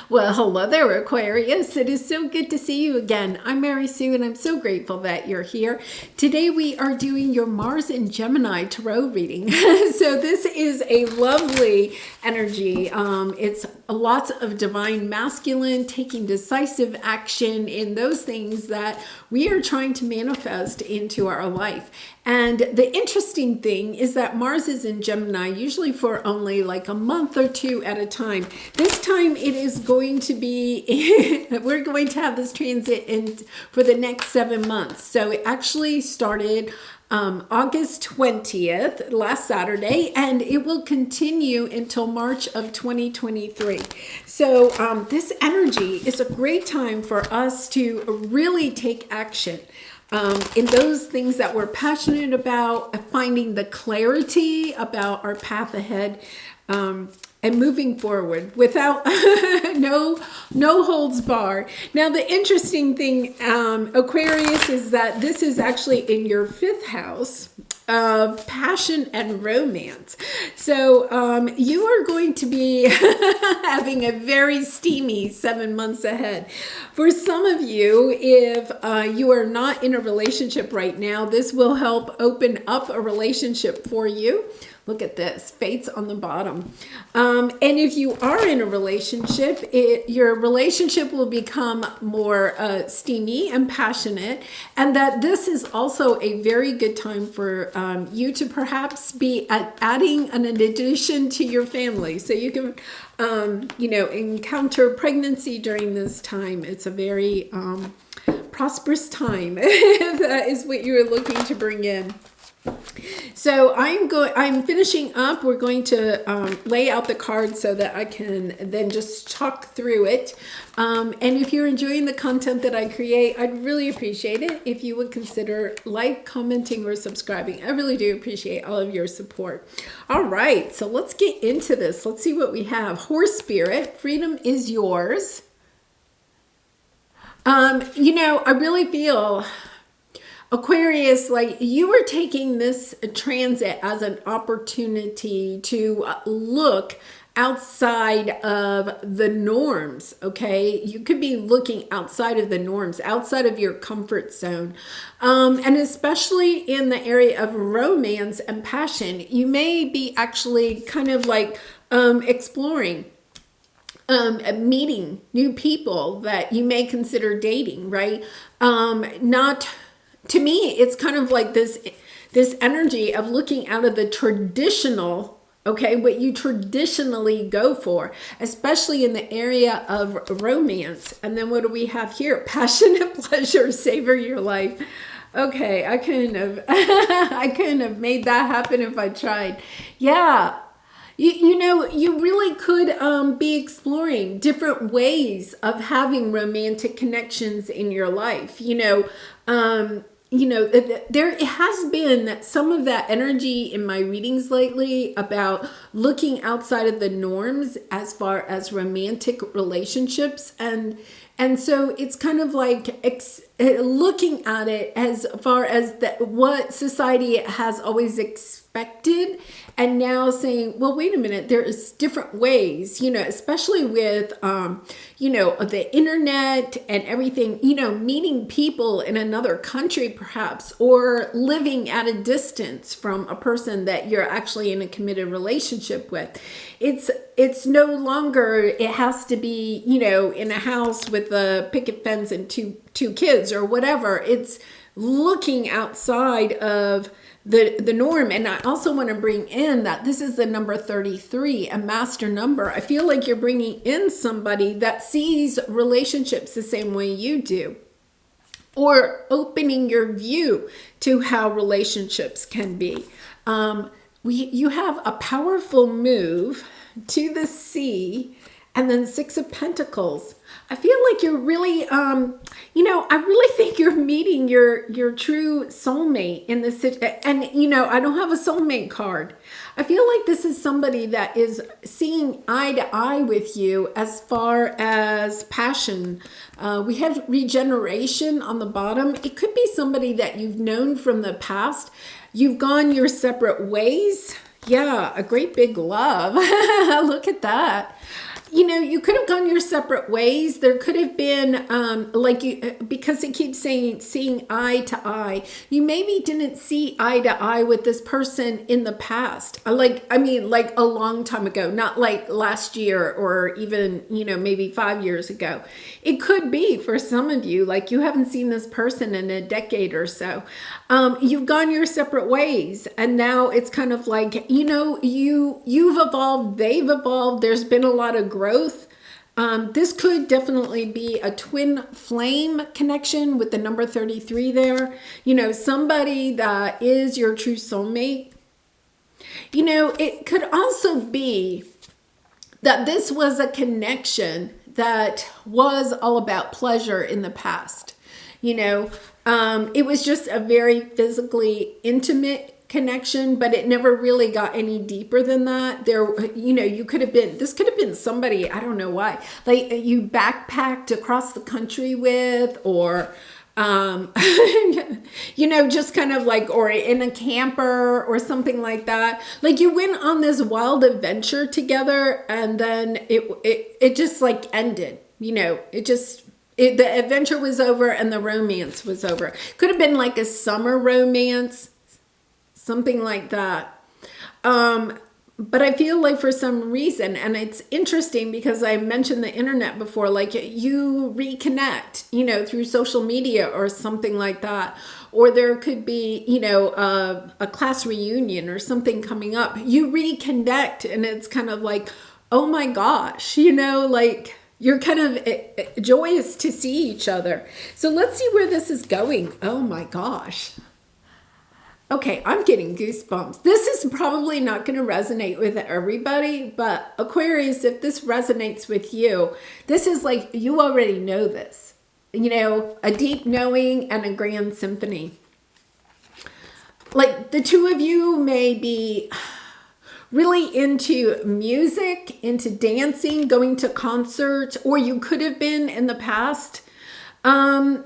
Well, hello there, Aquarius. It is so good to see you again. I'm Mary Sue, and I'm so grateful that you're here. Today, we are doing your Mars in Gemini Tarot Reading. So this is a lovely energy. It's lots of divine masculine, taking decisive action in those things that we are trying to manifest into our life. And the interesting thing is that Mars is in Gemini, usually for only like a month or two at a time. This time it is going to be, we're going to have this transit in for the next 7 months. So it actually started August 20th, last Saturday, and it will continue until March of 2023. So this energy is a great time for us to really take action in those things that we're passionate about, finding the clarity about our path ahead, and moving forward without no holds bar. Now, the interesting thing, Aquarius, is that this is actually in your 5th house of passion and romance. So you are going to be having a very steamy 7 months ahead. For some of you, if you are not in a relationship right now, this will help open up a relationship for you. Look at this, fates on the bottom. And if you are in a relationship, your relationship will become more steamy and passionate. And that this is also a very good time for you to perhaps be adding an addition to your family. So you can, encounter pregnancy during this time. It's a very prosperous time. That is what you're looking to bring in. So I'm finishing up. We're going to lay out the cards so that I can then just talk through it. And if you're enjoying the content that I create, I'd really appreciate it if you would consider commenting, or subscribing. I really do appreciate all of your support. All right, so let's get into this. Let's see what we have. Horse Spirit, freedom is yours. I really feel, Aquarius, like you are taking this transit as an opportunity to look outside of the norms, okay? You could be looking outside of the norms, outside of your comfort zone. And especially in the area of romance and passion, you may be actually kind of like exploring, meeting new people that you may consider dating, right? To me, it's kind of like this energy of looking out of the traditional, okay, what you traditionally go for, especially in the area of romance. And then what do we have here? Passion and pleasure, savor your life. Okay, I couldn't have made that happen if I tried. Yeah. You really could be exploring different ways of having romantic connections in your life. There has been some of that energy in my readings lately about looking outside of the norms as far as romantic relationships. And so it's kind of like looking at it as far as what society has always expected, and now saying, well, wait a minute, there is different ways, especially with, the internet and everything, meeting people in another country perhaps, or living at a distance from a person that you're actually in a committed relationship with. It's no longer, it has to be, in a house with a picket fence and two kids or whatever. It's looking outside of the norm. And I also want to bring in that this is the number 33, a master number. I feel like you're bringing in somebody that sees relationships the same way you do, or opening your view to how relationships can be. You have a powerful move to the sea, and then 6 of Pentacles. I feel like you're really, I really think you're meeting your true soulmate in this. And, I don't have a soulmate card. I feel like this is somebody that is seeing eye to eye with you as far as passion. We have regeneration on the bottom. It could be somebody that you've known from the past. You've gone your separate ways. Yeah, a great big love. Look at that. you know, you could have gone your separate ways. There could have been, like you, because it keeps saying seeing eye to eye. You maybe didn't see eye to eye with this person in the past. I mean, like a long time ago, not like last year or even, you know, maybe 5 years ago. It could be for some of you, like you haven't seen this person in a decade or so. You've gone your separate ways, and now it's kind of like, you know, you've evolved, they've evolved. There's been a lot of growth. This could definitely be a twin flame connection with the number 33 there. You know, somebody that is your true soulmate. You know, it could also be that this was a connection that was all about pleasure in the past. You know, it was just a very physically intimate connection, but it never really got any deeper than that. There, you know, this could have been somebody, I don't know why, like you backpacked across the country with, or, you know, just kind of like, or in a camper or something like that. Like you went on this wild adventure together, and then it just like ended, you know, the adventure was over and the romance was over. Could have been like a summer romance, something like that. But I feel like for some reason, and it's interesting because I mentioned the internet before, like you reconnect, you know, through social media or something like that. Or there could be, you know, a class reunion or something coming up. You reconnect, and it's kind of like, oh my gosh, you know, like you're kind of joyous to see each other. So let's see where this is going. Oh my gosh. Okay, I'm getting goosebumps. This is probably not going to resonate with everybody, but Aquarius, if this resonates with you, this is like, you already know this. You know, a deep knowing and a grand symphony. Like the two of you may be really into music, into dancing, going to concerts, or you could have been in the past.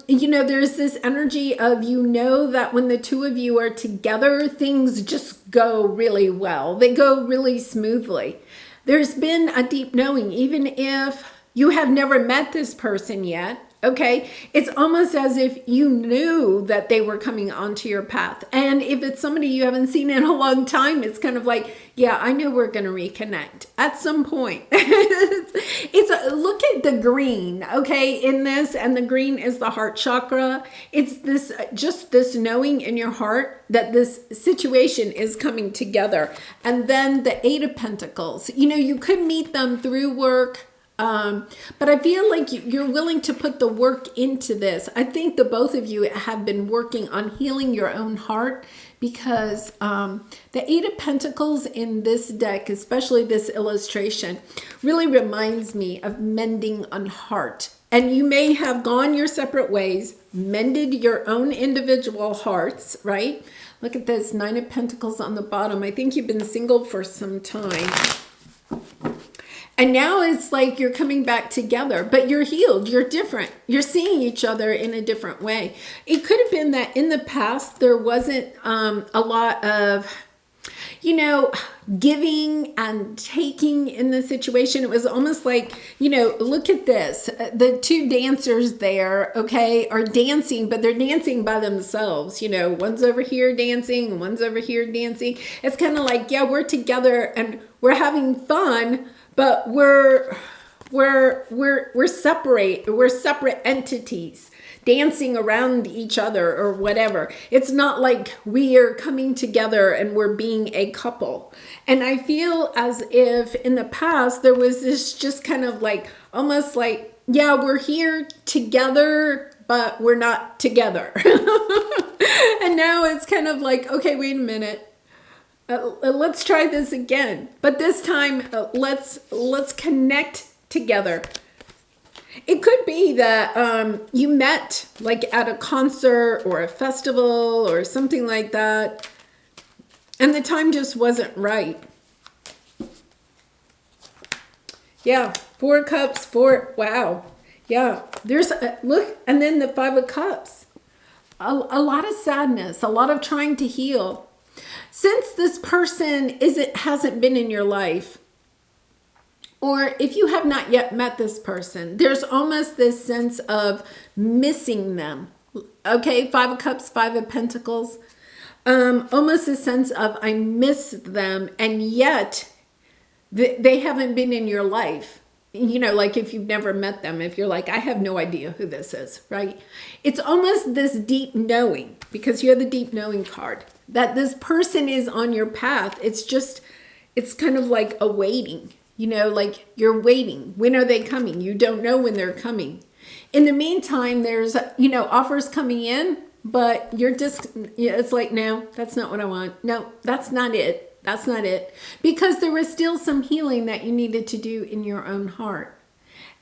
You know, there's this energy of, you know, that when the two of you are together, things just go really well. They go really smoothly. There's been a deep knowing, even if you have never met this person yet. Okay, it's almost as if you knew that they were coming onto your path. And if it's somebody you haven't seen in a long time, it's kind of like, yeah, I know we're going to reconnect at some point. Look at the green, okay, in this, and the green is the heart chakra. It's this, just this knowing in your heart that this situation is coming together. And then the Eight of Pentacles, you know, you could meet them through work. But I feel like you're willing to put the work into this. I think the both of you have been working on healing your own heart, because the Eight of Pentacles in this deck, especially this illustration, really reminds me of mending on heart. And you may have gone your separate ways, mended your own individual hearts, right? Look at this, Nine of Pentacles on the bottom. I think you've been single for some time. And now it's like you're coming back together, but you're healed, you're different. You're seeing each other in a different way. It could have been that in the past, there wasn't a lot of, you know, giving and taking in the situation. It was almost like, you know, look at this. The two dancers there, okay, are dancing, but they're dancing by themselves. You know, one's over here dancing, one's over here dancing. It's kind of like, yeah, we're together and we're having fun, but we're separate entities dancing around each other or whatever. It's not like we are coming together and we're being a couple. And I feel as if in the past there was this just kind of like, almost like, yeah, we're here together, but we're not together. And now it's kind of like, okay, wait a minute. Let's try this again, but this time let's connect together. It could be that you met like at a concert or a festival or something like that, and the time just wasn't right. Yeah, Four of Cups, wow. Yeah, there's look, and then the Five of Cups. A lot of sadness, a lot of trying to heal. Since this person hasn't been in your life, Or if you have not yet met this person, there's almost this sense of missing them. Okay, Five of Cups, Five of Pentacles. Almost a sense of I miss them, and yet they haven't been in your life. You know, like if you've never met them, if you're like, I have no idea who this is, right? It's almost this deep knowing, because you have the deep knowing card, that this person is on your path. It's kind of like a waiting. You know, like you're waiting. When are they coming? You don't know when they're coming. In the meantime, there's, you know, offers coming in, but you're just, it's like, no, that's not what I want. No, that's not it. That's not it. Because there was still some healing that you needed to do in your own heart.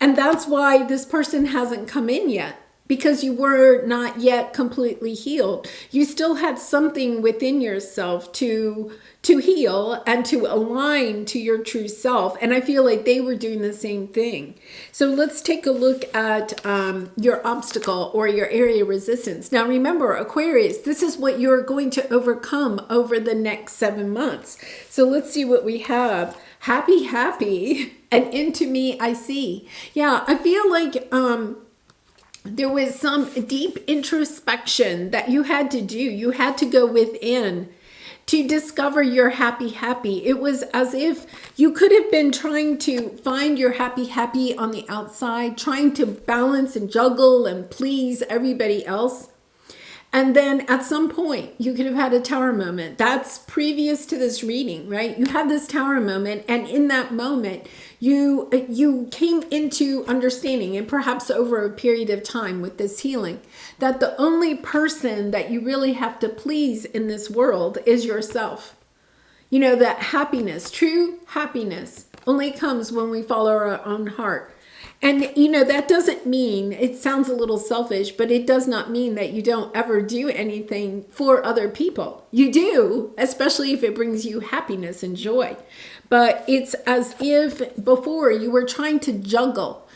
And that's why this person hasn't come in yet. Because you were not yet completely healed. You still had something within yourself to heal and to align to your true self. And I feel like they were doing the same thing. So let's take a look at your obstacle or your area of resistance. Now remember, Aquarius, this is what you're going to overcome over the next 7 months. So let's see what we have. Happy, happy, and into me I see. Yeah, I feel like there was some deep introspection that you had to do. You had to go within to discover your happy, happy. It was as if you could have been trying to find your happy, happy on the outside, trying to balance and juggle and please everybody else. And then at some point, you could have had a tower moment. That's previous to this reading, right? You had this tower moment, and in that moment, you came into understanding, and perhaps over a period of time with this healing, that the only person that you really have to please in this world is yourself. You know, that happiness, true happiness, only comes when we follow our own heart. And, you know, that doesn't mean, it sounds a little selfish, but it does not mean that you don't ever do anything for other people. You do, especially if it brings you happiness and joy. But it's as if before you were trying to juggle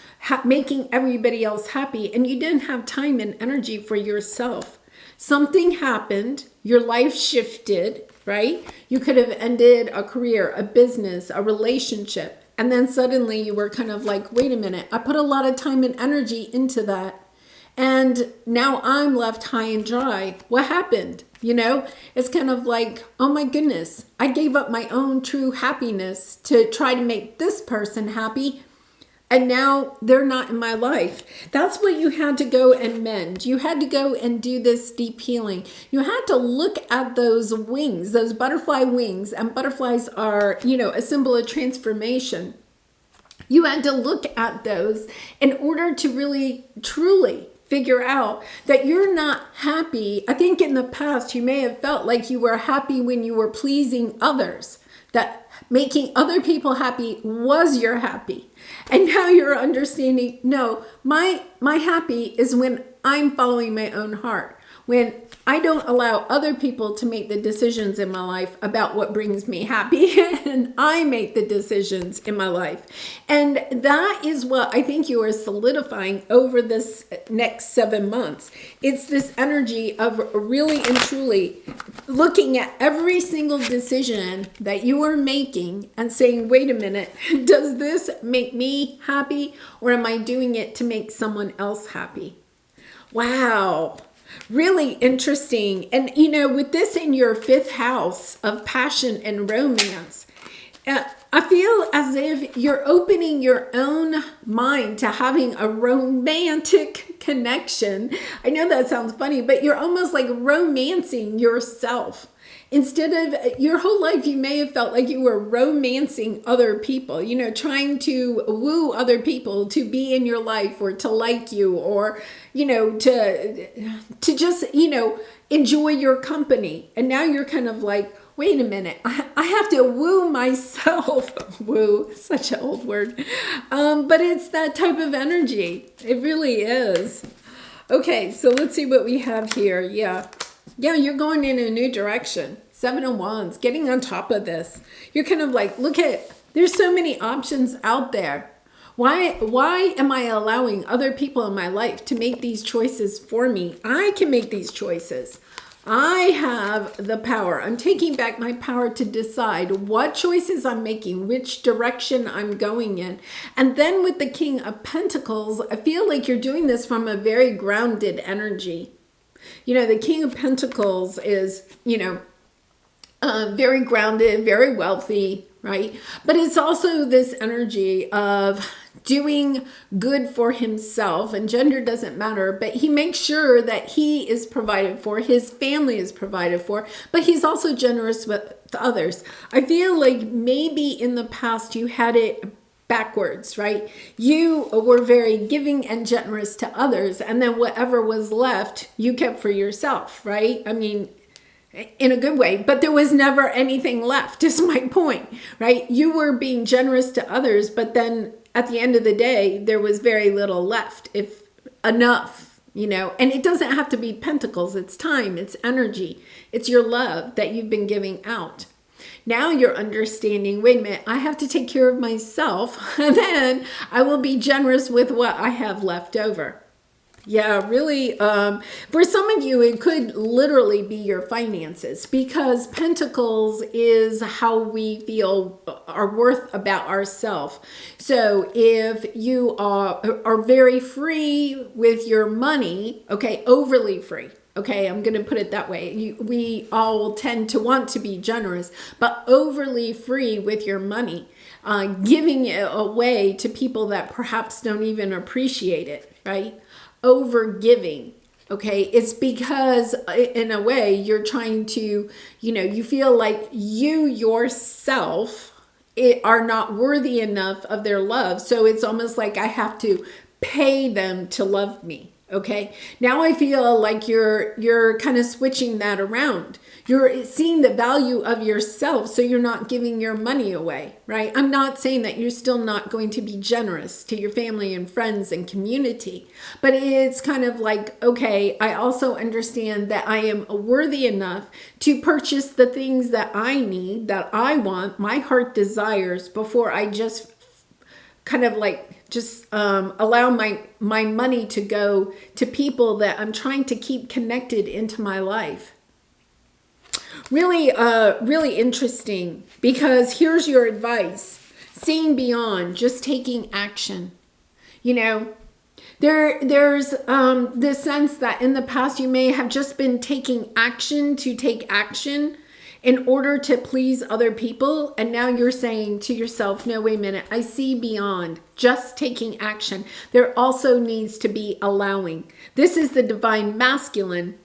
making everybody else happy, and you didn't have time and energy for yourself. Something happened, your life shifted, right? You could have ended a career, a business, a relationship. And then suddenly you were kind of like, wait a minute, I put a lot of time and energy into that. And now I'm left high and dry. What happened? You know, it's kind of like, oh my goodness, I gave up my own true happiness to try to make this person happy. And now they're not in my life. That's what you had to go and mend. You had to go and do this deep healing. You had to look at those wings, those butterfly wings, and butterflies are, you know, a symbol of transformation. You had to look at those in order to really, truly figure out that you're not happy. I think in the past, you may have felt like you were happy when you were pleasing others, that making other people happy was your happy. And now you're understanding, no, my happy is when I'm following my own heart. When I don't allow other people to make the decisions in my life about what brings me happy, and I make the decisions in my life. And that is what I think you are solidifying over this next 7 months. It's this energy of really and truly looking at every single decision that you are making and saying, wait a minute, does this make me happy, or am I doing it to make someone else happy? Wow. Really interesting. And, you know, with this in your 5th house of passion and romance, I feel as if you're opening your own mind to having a romantic connection. I know that sounds funny, but you're almost like romancing yourself. Instead of your whole life, you may have felt like you were romancing other people, you know, trying to woo other people to be in your life or to like you, or, you know, to just, you know, enjoy your company. And now you're kind of like, wait a minute, I have to woo myself. Woo, such an old word. But it's that type of energy. It really is. Okay, so let's see what we have here. Yeah, you're going in a new direction. 7 of Wands, getting on top of this. You're kind of like, look at, there's so many options out there. Why am I allowing other people in my life to make these choices for me? I can make these choices. I have the power. I'm taking back my power to decide what choices I'm making, which direction I'm going in. And then with the King of Pentacles, I feel like you're doing this from a very grounded energy. You know, the King of Pentacles is, you know, very grounded, very wealthy, right? But it's also this energy of doing good for himself, and gender doesn't matter, but he makes sure that he is provided for, his family is provided for, but he's also generous with others. I feel like maybe in the past you had it backwards, right? You were very giving and generous to others, and then whatever was left, you kept for yourself, right? I mean, in a good way, but there was never anything left, is my point, right? You were being generous to others, but then at the end of the day, there was very little left, if enough, you know. And it doesn't have to be pentacles, it's time, it's energy, it's your love that you've been giving out. Now you're understanding, wait a minute, I have to take care of myself, and then I will be generous with what I have left over. Yeah, really, for some of you, it could literally be your finances, because Pentacles is how we feel our worth about ourselves. So if you are very free with your money, okay, overly free, okay, I'm going to put it that way. We all tend to want to be generous, but overly free with your money, giving it away to people that perhaps don't even appreciate it, right? Over giving, okay, it's because in a way you're trying to, you know, you feel like you yourself are not worthy enough of their love. So it's almost like I have to pay them to love me. Okay, now I feel like you're kind of switching that around. You're seeing the value of yourself, so you're not giving your money away, right? I'm not saying that you're still not going to be generous to your family and friends and community, but it's kind of like, okay, I also understand that I am worthy enough to purchase the things that I need, that I want, my heart desires, before I just kind of like just allow my money to go to people that I'm trying to keep connected into my life. Really, really interesting, because here's your advice. Seeing beyond, just taking action. You know, there's this sense that in the past you may have just been taking action to take action in order to please other people. And now you're saying to yourself, no, wait a minute, I see beyond just taking action. There also needs to be allowing. This is the divine masculine.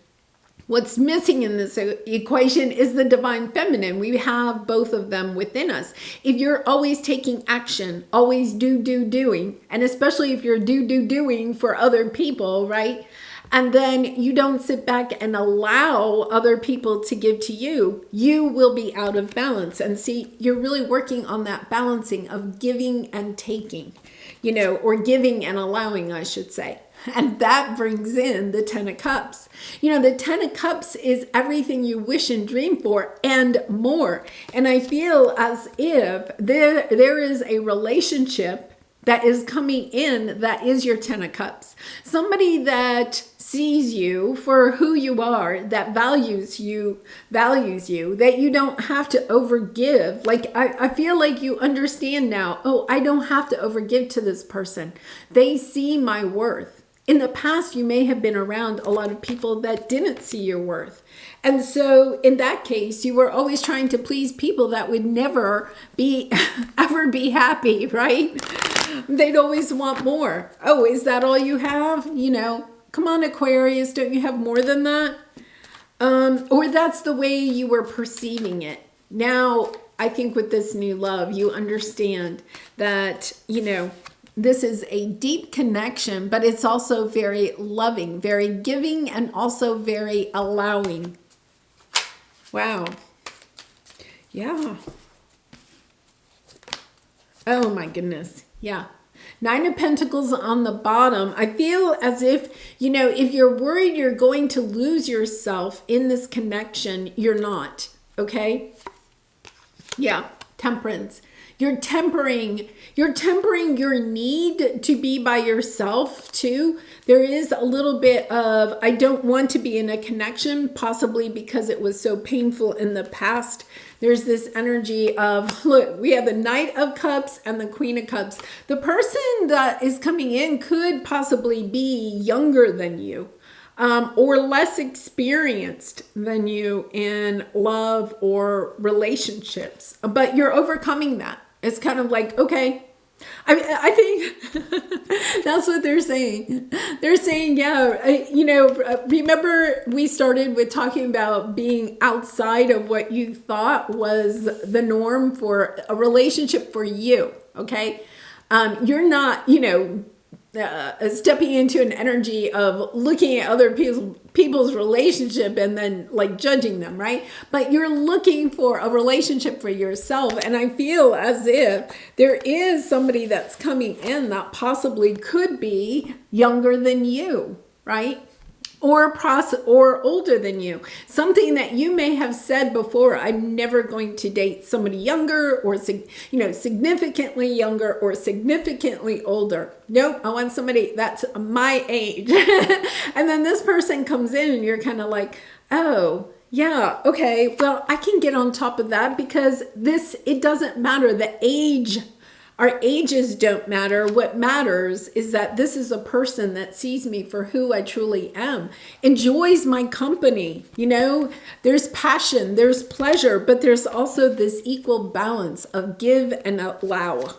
What's missing in this equation is the divine feminine. We have both of them within us. If you're always taking action, always doing, and especially if you're doing for other people, right? And then you don't sit back and allow other people to give to you, you will be out of balance. And see, you're really working on that balancing of giving and taking, you know, or giving and allowing, I should say. And that brings in the Ten of Cups. You know, the Ten of Cups is everything you wish and dream for and more. And I feel as if there is a relationship that is coming in that is your Ten of Cups. Somebody that sees you for who you are, that values you, that you don't have to overgive. Like, I feel like you understand now, oh, I don't have to overgive to this person. They see my worth. In the past, you may have been around a lot of people that didn't see your worth. And so in that case, you were always trying to please people that would never be, ever be happy, right? They'd always want more. Oh, is that all you have? You know, come on, Aquarius, don't you have more than that? Or that's the way you were perceiving it. Now, I think with this new love, you understand that, you know, this is a deep connection, but it's also very loving, very giving, and also very allowing. Wow. Yeah. Oh my goodness. Yeah. Nine of Pentacles on the bottom. I feel as if, you know, if you're worried you're going to lose yourself in this connection, you're not. Okay? Yeah. Temperance. You're tempering your need to be by yourself too. There is a little bit of, I don't want to be in a connection, possibly because it was so painful in the past. There's this energy of, look, we have the Knight of Cups and the Queen of Cups. The person that is coming in could possibly be younger than you. Or less experienced than you in love or relationships, but you're overcoming that. It's kind of like, okay, I think that's what they're saying. They're saying, yeah, remember we started with talking about being outside of what you thought was the norm for a relationship for you, okay? You're not, stepping into an energy of looking at other people's relationship and then like judging them, right? But you're looking for a relationship for yourself. And I feel as if there is somebody that's coming in that possibly could be younger than you, right? Or older than you. Something that you may have said before, I'm never going to date somebody younger or significantly younger or significantly older. Nope, I want somebody that's my age. And then this person comes in and you're kind of like, oh, yeah, okay, well, I can get on top of that because it doesn't matter the age. Our ages don't matter. What matters is that this is a person that sees me for who I truly am, enjoys my company. There's passion, there's pleasure, but there's also this equal balance of give and allow.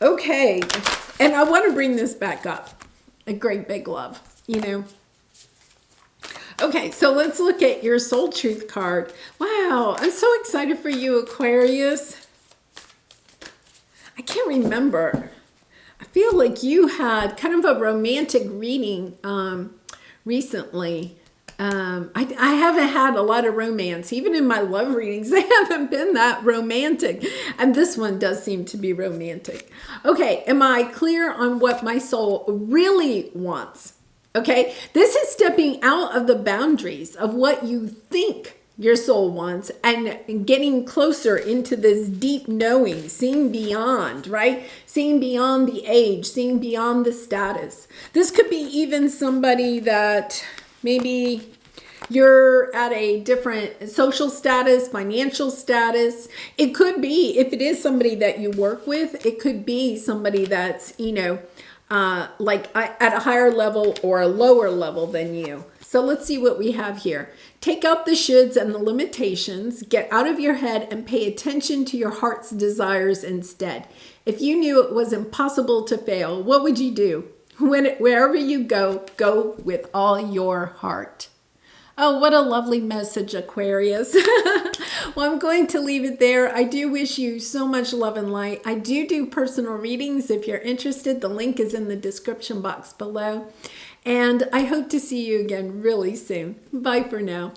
Okay, and I want to bring this back up. A great big love, Okay, so let's look at your soul truth card. Wow, I'm so excited for you, Aquarius. I can't remember. I feel like you had kind of a romantic reading recently. I haven't had a lot of romance. Even in my love readings, they haven't been that romantic. And this one does seem to be romantic. Okay, am I clear on what my soul really wants? Okay, this is stepping out of the boundaries of what you think your soul wants and getting closer into this deep knowing, seeing beyond, right? Seeing beyond the age, seeing beyond the status. This could be even somebody that maybe you're at a different social status, financial status. It could be, if it is somebody that you work with, it could be somebody that's, like at a higher level or a lower level than you. So let's see what we have here. Take out the shoulds and the limitations, get out of your head and pay attention to your heart's desires instead. If you knew it was impossible to fail, what would you do? Wherever you go, go with all your heart. Oh, what a lovely message, Aquarius. Well, I'm going to leave it there. I do wish you so much love and light. I do personal readings. If you're interested, the link is in the description box below. And I hope to see you again really soon. Bye for now.